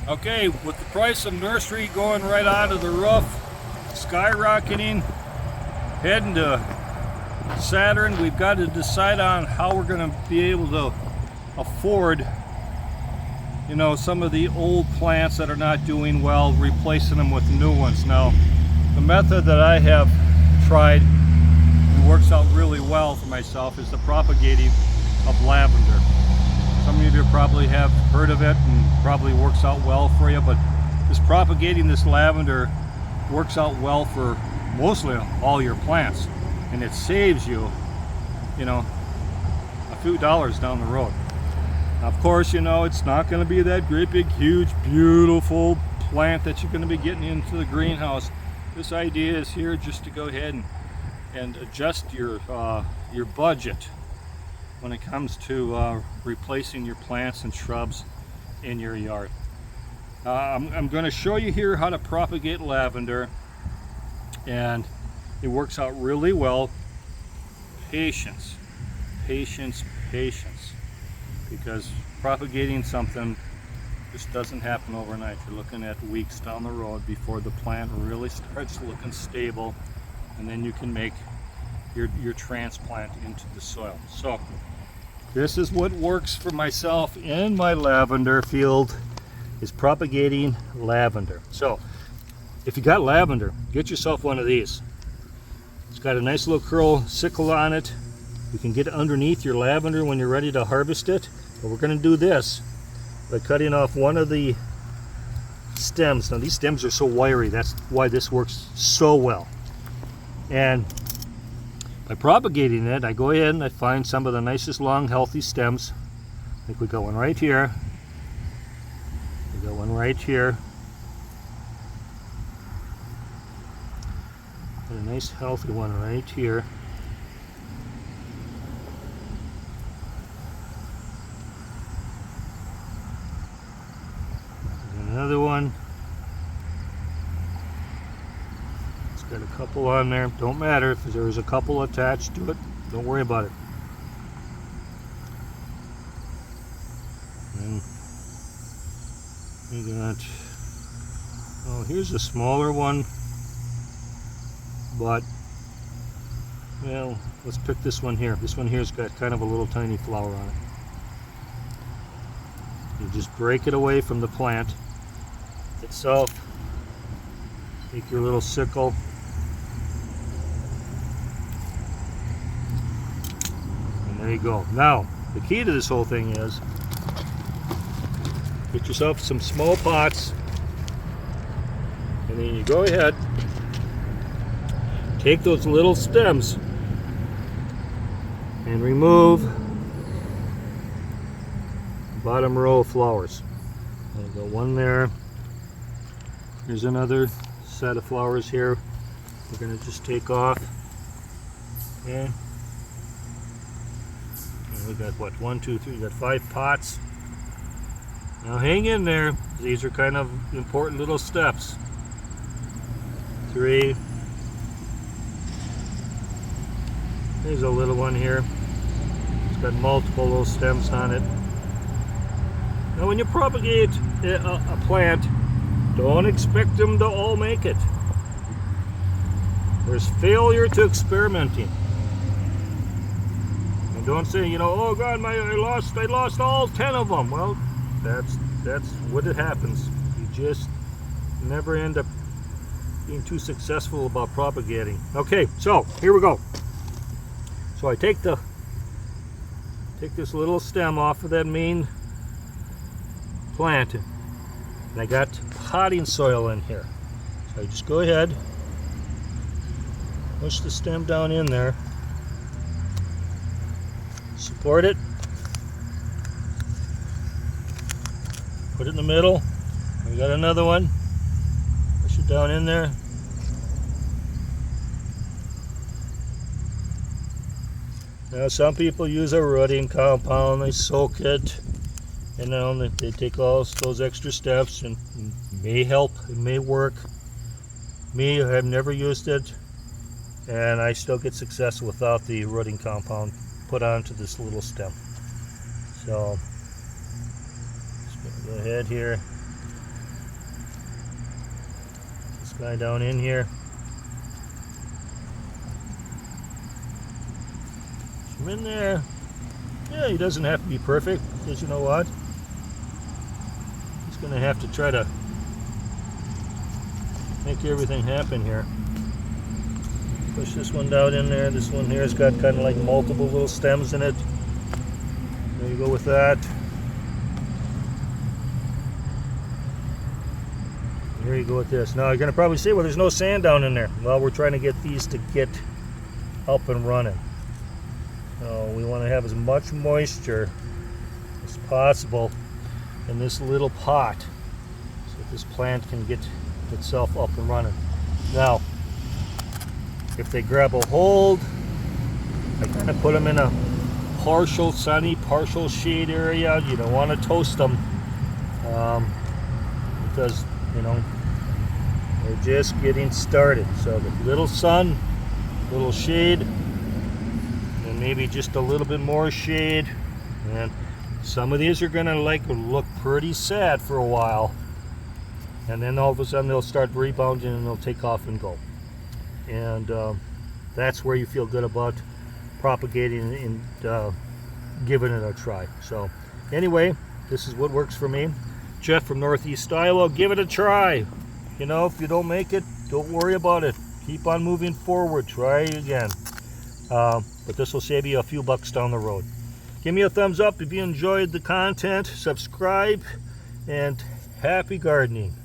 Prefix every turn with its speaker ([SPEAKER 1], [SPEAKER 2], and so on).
[SPEAKER 1] Okay, with the price of nursery going right onto the roof, skyrocketing, heading to Saturn, we've got to decide on how we're going to be able to afford, some of the old plants that are not doing well, replacing them with new ones. Now, the method that I have tried and works out really well for myself is the propagating of lavender. Some of you probably have heard of it and probably works out well for you, but this propagating this lavender works out well for mostly all your plants, and it saves you, a few dollars down the road. Now, of course, it's not going to be that great big huge beautiful plant that you're going to be getting into the greenhouse. This idea is here just to go ahead and adjust your budget when it comes to replacing your plants and shrubs in your yard. I'm going to show you here how to propagate lavender, and it works out really well. Patience, patience, patience, because propagating something just doesn't happen overnight. You're looking at weeks down the road before the plant really starts looking stable, and then you can make your transplant into the soil. So this is what works for myself in my lavender field, is propagating lavender. So if you got lavender, get yourself one of these. It's got a nice little curl sickle on it. You can get underneath your lavender when you're ready to harvest it. But we're going to do this by cutting off one of the stems. Now these stems are so wiry, that's why this works so well. And by propagating it, I go ahead and I find some of the nicest long healthy stems. I think we got one right here. We got one right here. Got a nice healthy one right here. Another one. It's got a couple on there. Don't matter if there's a couple attached to it. Don't worry about it. And we got, here's a smaller one, but well, let's pick this one here. This one here's got kind of a little tiny flower on it. You just break it away from the plant itself. Take your little sickle and there you go. Now the key to this whole thing is get yourself some small pots, and then you go ahead, take those little stems and remove the bottom row of flowers. There you go, one there. Here's another set of flowers here. We're going to just take off. Okay. And we got what? 1, 2, 3. We got 5 pots. Now hang in there. These are kind of important little steps. 3. There's a little one here. It's got multiple little stems on it. Now when you propagate a plant, don't expect them to all make it. There's failure to experimenting. And don't say, oh God, I lost all 10 of them. Well, that's what it happens. You just never end up being too successful about propagating. Okay, so here we go. So I take this little stem off of that main plant, and I got potting soil in here. So I just go ahead, push the stem down in there, support it, put it in the middle. We got another one, push it down in there. Now some people use a rooting compound, they soak it, and they take all those extra steps, and it may help, it may work. Me, I have never used it, and I still get success without the rooting compound put onto this little stem. So, just gonna go ahead here,
[SPEAKER 2] guy down in here. Some in there. Yeah, he doesn't have to be perfect, because you know what? He's going to have to try to make everything happen here. Push this one down in there. This one here has got kind of like multiple little stems in it. There you go with that. Here you go with this. Now you're going to probably say, well, there's no sand down in there. Well, we're trying to get these to get up and running. So we want to have as much moisture as possible in this little pot so that this plant can get itself up and running. Now, if they grab a hold, I kind of put them in a partial sunny, partial shade area. You don't want to toast them because, you know, they're just getting started. So the little sun, little shade, and maybe just a little bit more shade. And some of these are gonna look pretty sad for a while, and then all of a sudden they'll start rebounding and they'll take off and go. And that's where you feel good about propagating and giving it a try. So anyway, this is what works for me. Jeff from Northeast Iowa. Give it a try. You know, if you don't make it, don't worry about it. Keep on moving forward. Try again. But this will save you a few bucks down the road. Give me a thumbs up if you enjoyed the content. Subscribe, and happy gardening.